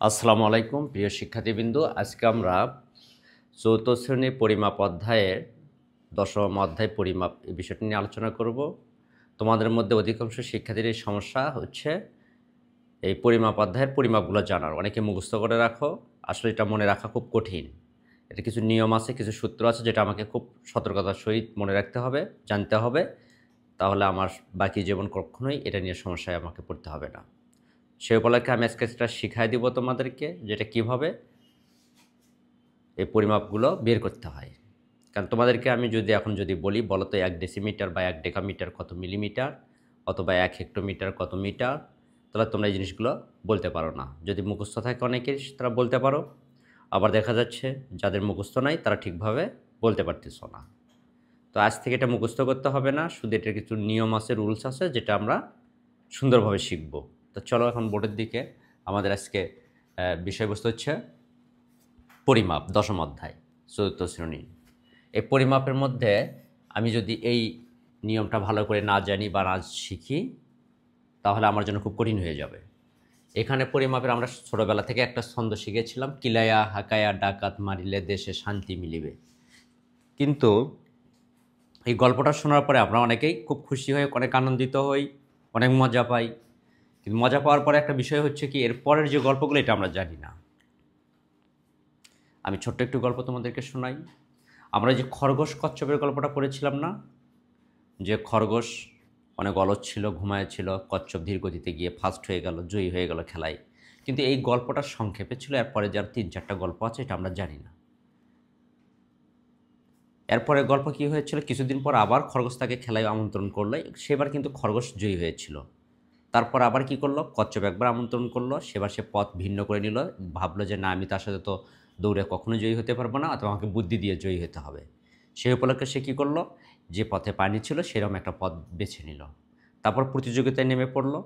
আসসালামু আলাইকুম প্রিয় শিক্ষার্থীবৃন্দ। আজকে আমরা চতুর্থ শ্রেণীর পরিমাপ অধ্যায়ের দশম অধ্যায় পরিমাপ এই বিষয়টি নিয়ে আলোচনা করব। তোমাদের মধ্যে অধিকাংশ শিক্ষার্থীর এই সমস্যা হচ্ছে এই পরিমাপ অধ্যায়ের পরিমাপগুলো জানার। অনেকে মুখস্থ করে রাখো, আসলে এটা মনে রাখা খুব কঠিন। এটা কিছু নিয়ম আছে, কিছু সূত্র আছে যেটা আমাকে খুব সতর্কতার সহিত মনে রাখতে হবে, জানতে হবে। তাহলে আমার বাকি জীবন কখনোই এটা নিয়ে সমস্যায় আমাকে পড়তে হবে না। সেই উপলক্ষে আমি আজকে সেটা শিখাই দিব তোমাদেরকে, যেটা কিভাবে এই পরিমাপগুলো বের করতে হয়। কারণ তোমাদেরকে আমি যদি বলি বলো তো 1 ডেসিমিটার বা 1 ডেকামিটার কত মিলিমিটার, অথবা 1 হেক্টোমিটার কত মিটার, তাহলে তোমরা এই জিনিসগুলো বলতে পারো না। যদি মুখস্থ থাকে অনেকের তারা বলতে পারো, আবার দেখা যাচ্ছে যাদের মুখস্থ নাই তারা ঠিকভাবে বলতে পারতেছো না। তো আজ থেকে এটা মুখস্থ করতে হবে না, শুধু এটার কিছু নিয়ম আছে, রুলস আছে, যেটা আমরা সুন্দরভাবে শিখব। তো চলো এখন বোর্ডের দিকে। আমাদের আজকে বিষয়বস্তু হচ্ছে পরিমাপ, দশম অধ্যায়, চতুর্থ শ্রেণী। এই পরিমাপের মধ্যে আমি যদি এই নিয়মটা ভালো করে না জানি বা না শিখি, তাহলে আমার জন্য খুব কঠিন হয়ে যাবে। এখানে পরিমাপের আমরা ছোটোবেলা থেকে একটা ছন্দ শিখেছিলাম, কিলায়া হাকায়া ডাকাত মারিলে দেশে শান্তি মিলিবে। কিন্তু এই গল্পটা শোনার পরে আমরা অনেকেই খুব খুশি হই, অনেক আনন্দিত হই, অনেক মজা পাই। কিন্তু মজা পাওয়ার পরে একটা বিষয় হচ্ছে কি, এর পরের যে গল্পগুলো এটা আমরা জানি না। আমি ছোট্ট একটু গল্প তোমাদেরকে শোনাই। আমরা যে খরগোশ কচ্ছপের গল্পটা পড়েছিলাম না, যে খরগোশ অনেক অলস ছিল, ঘুমায়েছিল, কচ্ছপ ধীর গতিতে গিয়ে ফার্স্ট হয়ে গেল, জয়ী হয়ে গেল খেলায়। কিন্তু এই গল্পটা সংক্ষেপে ছিল, এরপরে যার 3-4টা গল্প আছে এটা আমরা জানি না। এরপরে গল্প কী হয়েছিল, কিছুদিন পর আবার খরগোশ তাকে খেলায় আমন্ত্রণ করলো, সেবার কিন্তু খরগোশ জয়ী হয়েছিল। তারপর আবার কি করলো, কচ্ছপ একবার আমন্ত্রণ করলো, সেবার সে পথ ভিন্ন করে নিল, ভাবলো যে না, আমি তার সাথে তো দৌড়ে কখনো জয়ী হতে পারবো না, অথবা আমাকে বুদ্ধি দিয়ে জয়ী হতে হবে। সেই উপলক্ষে সে কী করলো, যে পথে পানি ছিল সেরকম একটা পথ বেছে নিল। তারপর প্রতিযোগিতায় নেমে পড়লো।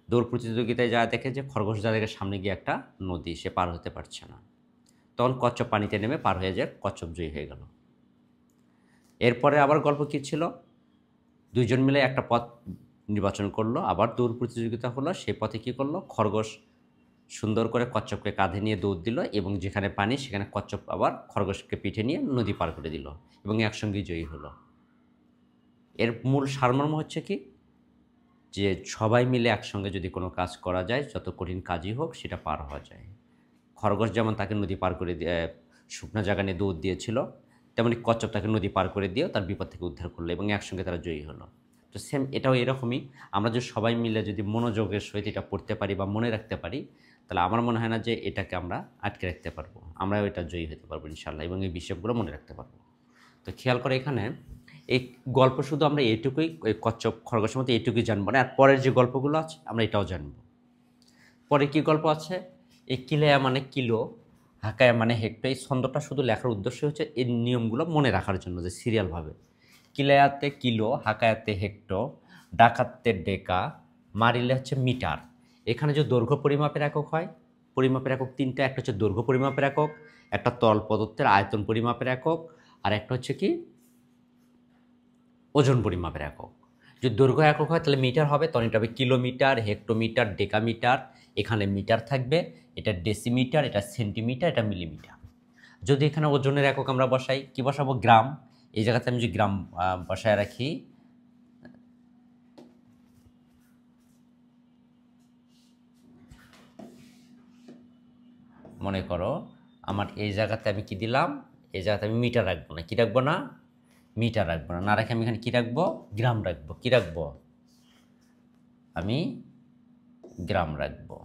দৌড় প্রতিযোগিতায় যা দেখে যে খরগোশ যাদের সামনে গিয়ে একটা নদী, সে পার হতে পারছে না। তখন কচ্ছপ পানিতে নেমে পার হয়ে যায়, কচ্ছপ জয়ী হয়ে গেল। এরপরে আবার গল্প কী ছিল, দুইজন মিলে একটা পথ নির্বাচন করলো, আবার দৌড় প্রতিযোগিতা হলো। সেই পথে কী করলো, খরগোশ সুন্দর করে কচ্ছপকে কাঁধে নিয়ে দৌড় দিল, এবং যেখানে পানি সেখানে কচ্ছপ আবার খরগোশকে পিঠে নিয়ে নদী পার করে দিল, এবং একসঙ্গেই জয়ী হলো। এর মূল সারমর্ম হচ্ছে কি, যে সবাই মিলে একসঙ্গে যদি কোনো কাজ করা যায়, যত কঠিন কাজই হোক সেটা পার হওয়া যায়। খরগোশ যেমন তাকে নদী পার করে দিয়ে শুকনো জায়গা নিয়ে দৌড় দিয়েছিল, তেমনি কচ্ছপ তাকে নদী পার করে দিয়েও তার বিপদ থেকে উদ্ধার করলো, এবং একসঙ্গে তারা জয়ী হলো। তো সেম এটাও এরকমই, আমরা যদি সবাই মিলে যদি মনোযোগের সহিত এটা পড়তে পারি বা মনে রাখতে পারি, তাহলে আমার মনে হয় না যে এটাকে আমরা আটকে রাখতে পারবো, আমরাও এটা জয়ী হতে পারবো ইনশাল্লাহ, এবং এই বিষয়গুলো মনে রাখতে পারবো। তো খেয়াল করে, এখানে এই গল্প শুধু আমরা এইটুকুই, ওই কচ্ছপ খরগোশের মধ্যে এইটুকুই জানবো না, আর পরের যে গল্পগুলো আছে আমরা এটাও জানবো। পরে কি গল্প আছে, এই কিলায়া মানে কিলো, হাকায়া মানে হেক্টো, এই ছন্দটা শুধু লেখার উদ্দেশ্য হচ্ছে এই নিয়মগুলো মনে রাখার জন্য, যে সিরিয়ালভাবে কিলায়াতে কিলো, হাকায়াতে হেক্টো, ডাকাতে ডেকা, মারিলে হচ্ছে মিটার। এখানে যে দৈর্ঘ্য পরিমাপের একক হয়, পরিমাপের একক তিনটা, একটা হচ্ছে দৈর্ঘ্য পরিমাপের একক, একটা তল পদার্থের আয়তন পরিমাপের একক, আর একটা হচ্ছে কি ওজন পরিমাপের একক। যদি দৈর্ঘ্য একক হয় তাহলে মিটার হবে, তখন এটা হবে কিলোমিটার, হেক্টোমিটার, ডেকামিটার। এখানে মিটার থাকবে, এটা ডেসিমিটার, এটা সেন্টিমিটার, এটা মিলিমিটার। যদি এখানে ওজনের একক আমরা বসাই, কি বসাবো, গ্রাম। এই জায়গাতে আমি যদি গ্রাম বসায় রাখি, মনে করো আমার এই জায়গাতে আমি কি দিলাম, এই জায়গাতে আমি মিটার রাখবো না, কি রাখবো না, মিটার রাখবো না, না রেখে আমি এখানে কী রাখবো, গ্রাম রাখবো। কী রাখবো, আমি গ্রাম রাখবো।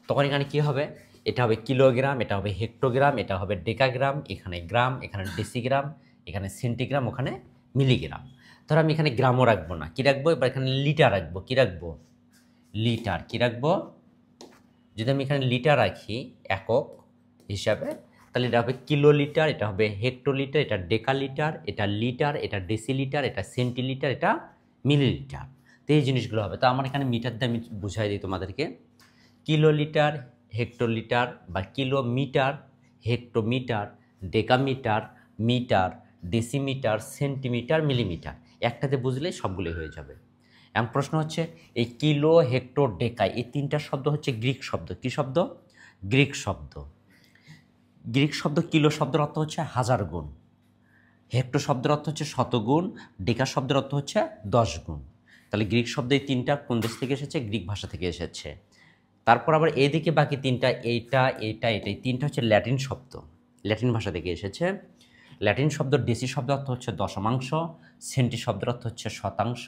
তখন এখানে কী হবে, এটা হবে কিলোগ্রাম, এটা হবে হেক্টোগ্রাম, এটা হবে ডেকাগ্রাম, এখানে গ্রাম, এখানে ডেসিগ্রাম, এখানে সেন্টিগ্রাম, ওখানে মিলিগ্রাম। ধরো আমি এখানে গ্রামও রাখবো না, কী রাখবো, এবার এখানে লিটার রাখবো। কী রাখবো, লিটার। কী রাখবো, যদি আমি এখানে লিটার রাখি একক হিসাবে, তাহলে এটা হবে কিলোলিটার, এটা হবে হেক্টোলিটার, এটা ডেকালিটার, এটা লিটার, এটা ডেসিলিটার, এটা সেন্টিলিটার, এটা মিলিলিটার। তো এই জিনিসগুলো হবে। তো আমার এখানে মিটার দিয়ে আমি বুঝাই দিই তোমাদেরকে, কিলোলিটার, হেক্টোলিটার বা kilometre, hectometre, decametre, metre, decimetre, centimetre, millimetre. একটাতে বুঝলেই সবগুলোই হয়ে যাবে। এখন প্রশ্ন হচ্ছে এই কিলো, হেক্টর, ডেকা এই তিনটা শব্দ হচ্ছে গ্রিক শব্দ। কী শব্দ? গ্রিক শব্দ। গ্রিক শব্দ কিলো শব্দের অর্থ হচ্ছে 1000 গুণ, হেক্টর শব্দের অর্থ হচ্ছে 100 গুণ, ডেকা শব্দের অর্থ হচ্ছে 10 গুণ। তাহলে গ্রিক শব্দ এই তিনটা কোন দেশ থেকে এসেছে? গ্রিক ভাষা থেকে এসেছে। তারপর আবার এদিকে বাকি তিনটা, এইটা, এই তিনটা হচ্ছে ল্যাটিন শব্দ, ল্যাটিন ভাষা থেকে এসেছে। ল্যাটিন শব্দ ডেসি শব্দের অর্থ হচ্ছে দশমাংশ, সেন্টি শব্দের অর্থ হচ্ছে শতাংশ,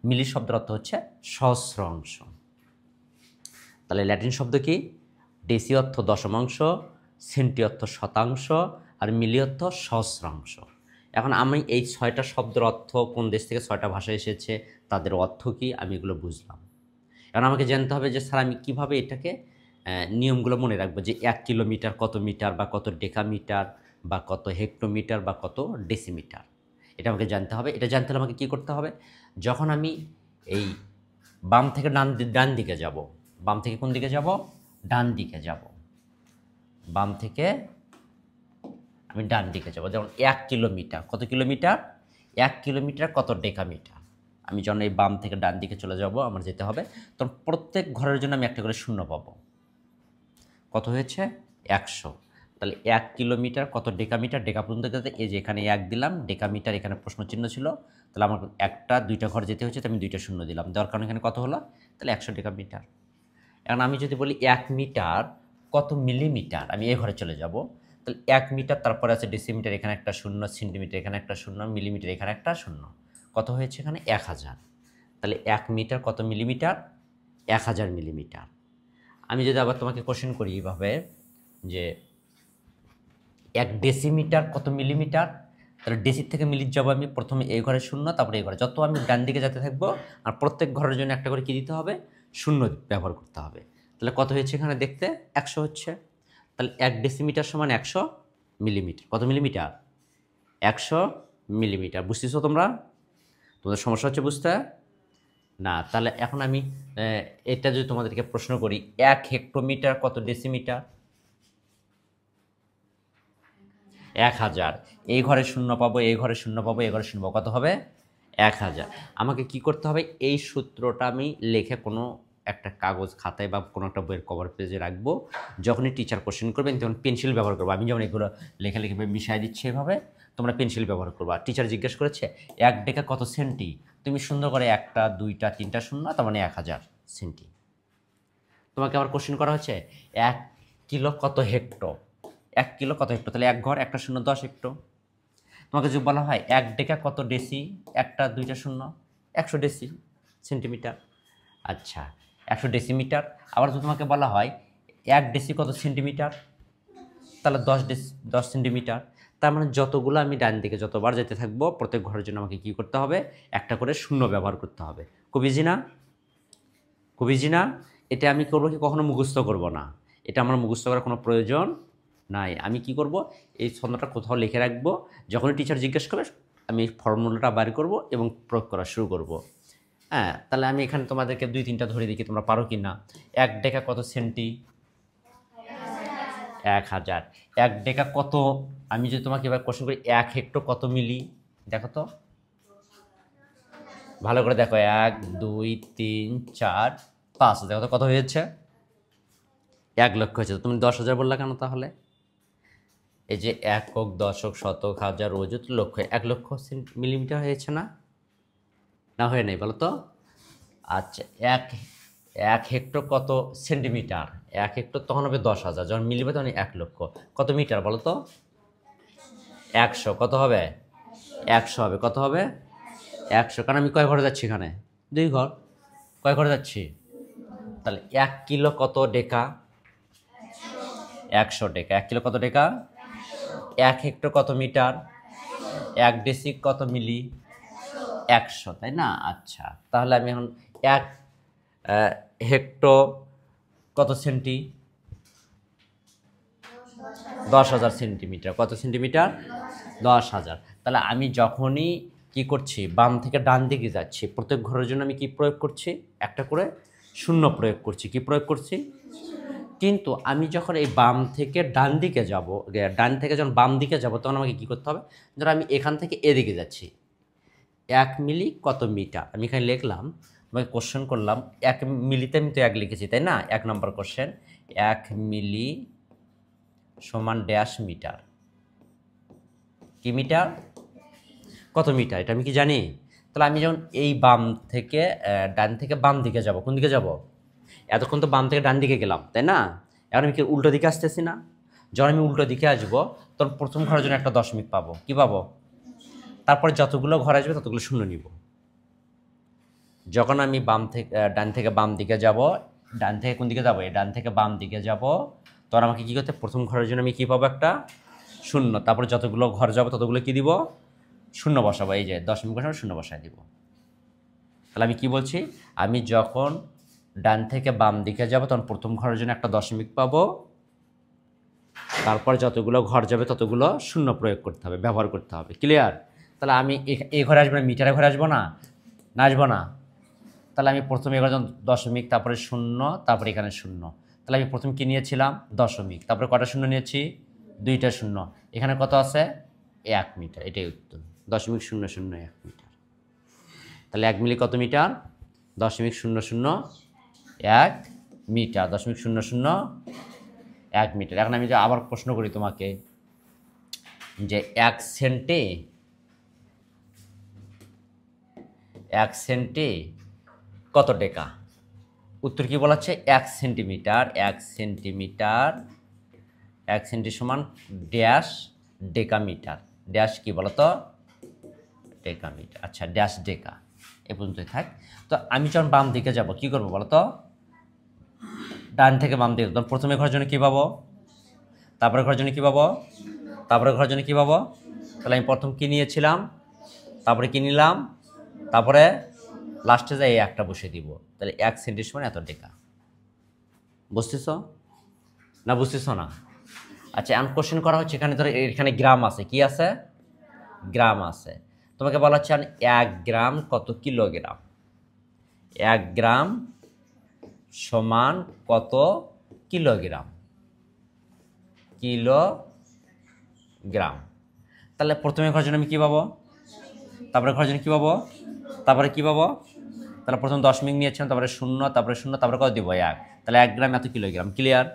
মিলি শব্দের অর্থ হচ্ছে সহস্রাংশ। তাহলে ল্যাটিন শব্দ কি? ডেসি অর্থ দশমাংশ, সেন্টি অর্থ শতাংশ, আর মিলি অর্থ সহস্রাংশ। এখন আমি এই 6টা শব্দের অর্থ কোন দেশ থেকে 6টা ভাষা এসেছে, তাদের অর্থ কী, আমি এগুলো বুঝলাম। এখন আমাকে জানতে হবে যে স্যার আমি কীভাবে এটাকে নিয়মগুলো মনে রাখবো, যে 1 কিলোমিটার কত মিটার, বা কত ডেকামিটার, বা কত হেক্টোমিটার, বা কত ডেসিমিটার, এটা আমাকে জানতে হবে। এটা জানতে হলে আমাকে কী করতে হবে? যখন আমি এই বাম থেকে ডান দিকে যাব, বাম থেকে কোন দিকে যাব? ডান দিকে যাব। বাম থেকে আমি ডান দিকে যাব। যেমন 1 কিলোমিটার, কত কিলোমিটার? 1 কিলোমিটার কত ডেকামিটার। আমি যখন এই বাম থেকে ডান দিকে চলে যাব, আমার যেতে হবে, তখন প্রত্যেক ঘরের জন্য আমি একটা করে শূন্য পাবো। কত হয়েছে? 100। তাহলে 1 কিলোমিটার কত ডেকামিটার, ডেকা পর্যন্ত যেতে এই যে এখানে 1 দিলাম, ডেকামিটার এখানে প্রশ্নচিহ্ন ছিল, তাহলে আমার একটা 2টা ঘর যেতে হচ্ছে, আমি 2টা শূন্য দিলাম, দেওয়ার কারণে এখানে কত হলো? তাহলে 100 ডেকামিটার। এখন আমি যদি বলি 1 মিটার কত মিলিমিটার, আমি এই ঘরে চলে যাব, তাহলে 1 মিটার, তারপরে আছে ডেসিমিটার, এখানে একটা শূন্য, সেন্টিমিটার এখানে একটা শূন্য, মিলিমিটার এখানে একটা শূন্য, কত হয়েছে এখানে? 1000। তাহলে 1 মিটার কত মিলিমিটার? 1000 মিলিমিটার। আমি যদি আবার তোমাকে কোশ্চেন করি এইভাবে যে 1 ডেসিমিটার কত মিলিমিটার, তাহলে ডেসির থেকে মিলিট যাবো আমি, প্রথমে এই ঘরে শূন্য, তারপরে এই ঘরে, যত আমি ডান দিকে যেতে থাকবো আর প্রত্যেক ঘরের জন্য একটা করে কী দিতে হবে? শূন্য ব্যবহার করতে হবে। তাহলে কত হয়েছে এখানে দেখতে? 100 হচ্ছে। তাহলে 1 ডেসিমিটার সমান 100 মিলিমিটার। কত মিলিমিটার? 100 মিলিমিটার। বুঝতেছো তোমরা? তোমাদের সমস্যা হচ্ছে বুঝতে না? তাহলে এখন আমি এটা যদি তোমাদেরকে প্রশ্ন করি, 1 হেক্টোমিটার কত ডেসিমিটার? 1000। এই ঘরে শূন্য পাবো, এই ঘরে শূন্য পাবো, এই ঘরে শূন্য পাবো, কত হবে? 1000। আমাকে কি করতে হবে? এই সূত্রটা আমি লিখে কোনো একটা কাগজ খাতায় বা কোনো একটা বইয়ের কভার পেজে রাখবো। যখনই টিচার কোশ্চেন করবেন তখন পেন্সিল ব্যবহার করবো। আমি যেমন এগুলো লেখালেখি মিশিয়ে দিচ্ছি এভাবে, তোমরা পেন্সিল ব্যবহার করবা। টিচার জিজ্ঞেস করেছে 1 ডেকা কত সেন্টি, তুমি সুন্দর করে 1টা 2টা 3টা শূন্য, তার মানে 1000 সেন্টি। তোমাকে আবার কোশ্চেন করা হচ্ছে 1 কিলো কত হেক্টর, 1 কিলো কত হেক্টর, তাহলে 1 ঘর, একটা শূন্য, 10 হেক্টর। তোমাকে যদি বলা হয় 1 ডেকা কত ডেসি, 1টা 2টা শূন্য, 100 ডেসি সেন্টিমিটার। আচ্ছা, 100 ডেসিমিটার। আবার যদি তোমাকে বলা হয় 1 ডেসি কত সেন্টিমিটার, তাহলে 10 সেন্টিমিটার। তার মানে যতগুলো আমি ডান দিকে যতবার যেতে থাকবো, প্রত্যেক ঘরের জন্য আমাকে কী করতে হবে? একটা করে শূন্য ব্যবহার করতে হবে। খুব ইজি না? খুব ইজি না? এটা আমি করবো কি, কখনো মুখস্থ করব না। এটা আমার মুখস্থ করার কোনো প্রয়োজন নাই। আমি কি করব? এই ছন্দটা কোথাও লিখে রাখবো, যখনই টিচার জিজ্ঞেস করবে আমি এই ফর্মুলাটা বাইর করব এবং প্রয়োগ করা শুরু করব। হ্যাঁ, তাহলে আমি এখানে তোমাদেরকে 2-3টা ধরে দেখি তোমরা পারো কি না। 1 ডেকা কত সেন্টি? 1000। 1 ডেকা কত, আমি যদি তোমাকে এবার কোশ্চেন করি 1 হেক্টর কত মিলি, দেখো তো ভালো করে দেখো, 1 2 3 4 5, দেখো তো কত হয়েছে? 1 লক্ষ হয়েছে। তুমি 10,000 বললা কেন তাহলে? এই যে একক, দশক, শতক, হাজার, অযুত, লক্ষ, 1 লক্ষ মিলিমিটার হয়েছে না? না হয়ে নাই বলো তো? আচ্ছা, 1 হেক্টর কত সেন্টিমিটার? 1 হেক্টর তখন হবে 10,000, যখন মিলিবে তখন 1 লক্ষ। কত মিটার বলো তো? 100। কত হবে? 100 হবে। কত হবে? 100। কারণ আমি কয় ঘরে যাচ্ছি এখানে? 2 ঘর। কয় ঘরে যাচ্ছি? তাহলে 1 কিলো কত ডেকা? 100 ডেকা। 1 কিলো কত ডেকা? 1 হেক্টর কত মিটার? 1 ডেসি কত মিলি? 100, তাই না? আচ্ছা, তাহলে আমি এখন 1 হেক্টর কত সেন্টি? 10,000 সেন্টিমিটার। কত সেন্টিমিটার? 10,000। তাহলে আমি যখনই কি করছি, বাম থেকে ডান দিকে যাচ্ছি, প্রত্যেক ঘরের জন্য আমি কি প্রয়োগ করছি? একটা করে শূন্য প্রয়োগ করছি। কি প্রয়োগ করছি? কিন্তু আমি যখন এই বাম থেকে ডান দিকে যাব, ডান থেকে যখন বাম দিকে যাব, তখন আমাকে কী করতে হবে? ধরো আমি এখান থেকে এদিকে যাচ্ছি, 1 মিলি কত মিটার, আমি এখানে লিখলাম, তোমাকে কোশ্চেন করলাম 1 মিলিতে আমি তো 1 লিখেছি, তাই না? 1 নম্বর কোশ্চেন, 1 মিলি সমান ড্যাশ মিটার। কি মিটার? কত মিটার? এটা আমি কি জানি? তাহলে আমি যখন এই বাম থেকে ডান থেকে বাম দিকে যাব, কোন দিকে যাব? এতক্ষণ তো বাম থেকে ডান দিকে গেলাম, তাই না? এখন আমি কি উল্টো দিকে আসতেছি না? যখন আমি উল্টো দিকে আসবো তখন প্রথম ঘরের জন্য একটা দশমিক পাবো। কি পাবো? তারপরে যতগুলো ঘর আসবে ততগুলো শূন্য নিব। যখন আমি বাম থেকে ডান থেকে বাম দিকে যাব, ডান থেকে কোন দিকে যাব? ডান থেকে বাম দিকে যাব, তখন আমাকে কী করতে, প্রথম ঘরের জন্য আমি কী পাবো? একটা শূন্য। তারপরে যতগুলো ঘর যাব ততগুলো কী দিব? শূন্য বসাবো। এই যে দশমিক বসাবো, শূন্য বসায় দিব। তাহলে আমি কি বলছি, আমি যখন ডান থেকে বাম দিকে যাব তখন প্রথম ঘরের জন্য একটা দশমিক পাবো, তারপর যতগুলো ঘর যাবে ততগুলো শূন্য প্রয়োগ করতে হবে, ব্যবহার করতে হবে। ক্লিয়ার? তাহলে আমি এই ঘরে আসবো না, মিটারে ঘরে আসবো না, না আসবো না? তাহলে আমি প্রথমে এবার যখন দশমিক, তারপরে শূন্য, তারপরে এখানে শূন্য। তাহলে আমি প্রথম কী নিয়েছিলাম? দশমিক। তারপরে কটা শূন্য নিয়েছি? 2টা শূন্য। এখানে কত আছে? 1 মিটার। এটাই উত্তর, 0.001 মিটার। তাহলে 1 মিলি কত মিটার? 0.001 metre, 0.001 metre. এখন আমি যে আবার প্রশ্ন করি তোমাকে যে 1 সেন্টে কত ডেকা? উত্তর কি বলা হচ্ছে? 1 সেন্টিমিটার। 1 সেন্টিমিটার, 1 সেন্টি সমান ড্যাশ ডেকামিটার। ড্যাশ কি বলো তো? ডেকামিটার। আচ্ছা, ড্যাশ ডেকা। এ পর্যন্তই থাক। তো আমি যখন বাম দিকে যাব কি করবো বলো তো? ডান থেকে বাম দিকে, তখন প্রথমে ঘরের জন্য কী পাবো? তারপরে ঘরের জন্য কী পাবো? তারপরে ঘরের জন্য কী পাবো? তাহলে আমি প্রথম কী নিয়েছিলাম, তারপরে কী নিলাম, তারপরে লাস্টে যাই একটা বসে দিব। তাহলে 1 সেন্টির সমান এত ডেকা। বুঝতেছ না? বুঝতেছ না? আচ্ছা, এখন কোশ্চেন করা হচ্ছে, এখানে ধরো এখানে গ্রাম আছে। কি আছে? গ্রাম আছে। তোমাকে বলা হচ্ছে 1 গ্রাম কত কিলোগ্রাম? 1 গ্রাম সমান কত কিলোগ্রাম? কিলোগ্রাম। তাহলে প্রথমে ঘরের জন্য আমি কী পাবো? তারপরে ঘরের জন্য কী পাবো? তারপরে কী পাবো? তাহলে প্রথম দশমিক নিয়েছিলাম, তারপরে শূন্য, তারপরে শূন্য, তারপরে কত দিব? 1। তাহলে 1 গ্রাম এত কিলোগ্রাম। ক্লিয়ার?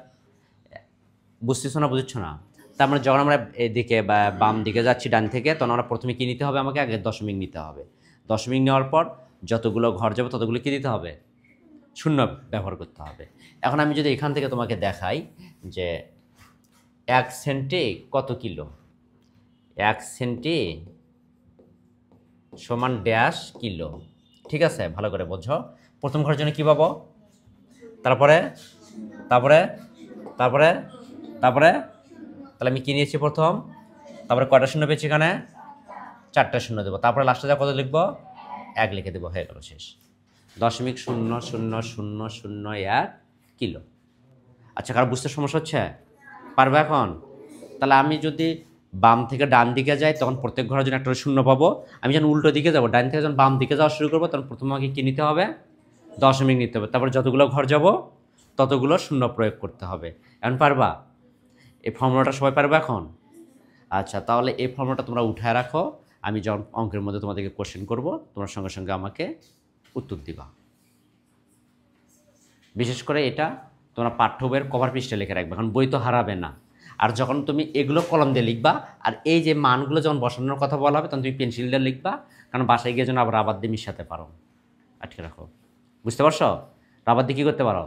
বুঝতেছো না? বুঝছো না? তার মানে যখন আমরা এদিকে বা বাম দিকে যাচ্ছি ডান থেকে, তখন আমরা প্রথমে কী নিতে হবে? আমাকে আগে দশমিক নিতে হবে। দশমিক নেওয়ার পর যতগুলো ঘর যাবে ততগুলো কী দিতে হবে? শূন্য ব্যবহার করতে হবে। এখন আমি যদি এখান থেকে তোমাকে দেখাই যে 1 সেন্টে কত কিলো? 1 সেন্টি সমান ড্যাশ কিলো। ঠিক আছে? ভালো করে বোঝো। প্রথম ঘরের জন্য কী পাবো? তারপরে তারপরে তারপরে তারপরে তাহলে আমি কী নিয়েছি প্রথম? তারপরে কয়টা শূন্য পেয়েছি? এখানে 4টা শূন্য দেবো। তারপরে লাস্টে যা কত লিখবো? 1 লিখে দেবো। হয়ে গেল, শেষ। 0.00001 কিলো। আচ্ছা, কারো বুঝতে সমস্যা হচ্ছে? পারবে এখন? তাহলে আমি যদি বাম থেকে ডান দিকে যাই তখন প্রত্যেক ঘরের জন্য একটা শূন্য পাবো। আমি যখন উল্টো দিকে যাবো, ডান থেকে যখন বাম দিকে যাওয়া শুরু করবো, তখন প্রথমে আমাকে কী নিতে হবে? দশমিক নিতে হবে। তারপর যতগুলো ঘর যাব ততগুলো শূন্য প্রয়োগ করতে হবে। এখন পারবা? এই ফর্মুলাটা সবাই পারবে এখন? আচ্ছা, তাহলে এই ফর্মুলাটা তোমরা উঠায় রাখো। আমি যখন অঙ্কের মধ্যে তোমাদেরকে কোশ্চেন করব, তোমরা সঙ্গে সঙ্গে আমাকে উত্তর দিবা। বিশেষ করে এটা তোমরা পাঠ্য বইয়ের কভার পৃষ্ঠে লিখে রাখবে, কারণ বই তো হারাবে না। আর যখন তুমি এগুলো কলম দিয়ে লিখবা, আর এই যে মানগুলো যখন বসানোর কথা বলা হবে তখন তুমি পেন্সিল দিয়ে লিখবা, কারণ বাসায় গিয়ে যেন আবার রাবার দিয়ে মিশাতে পারো। আটকে রাখো। বুঝতে পারছো? রাবার দিয়ে কী করতে পারো?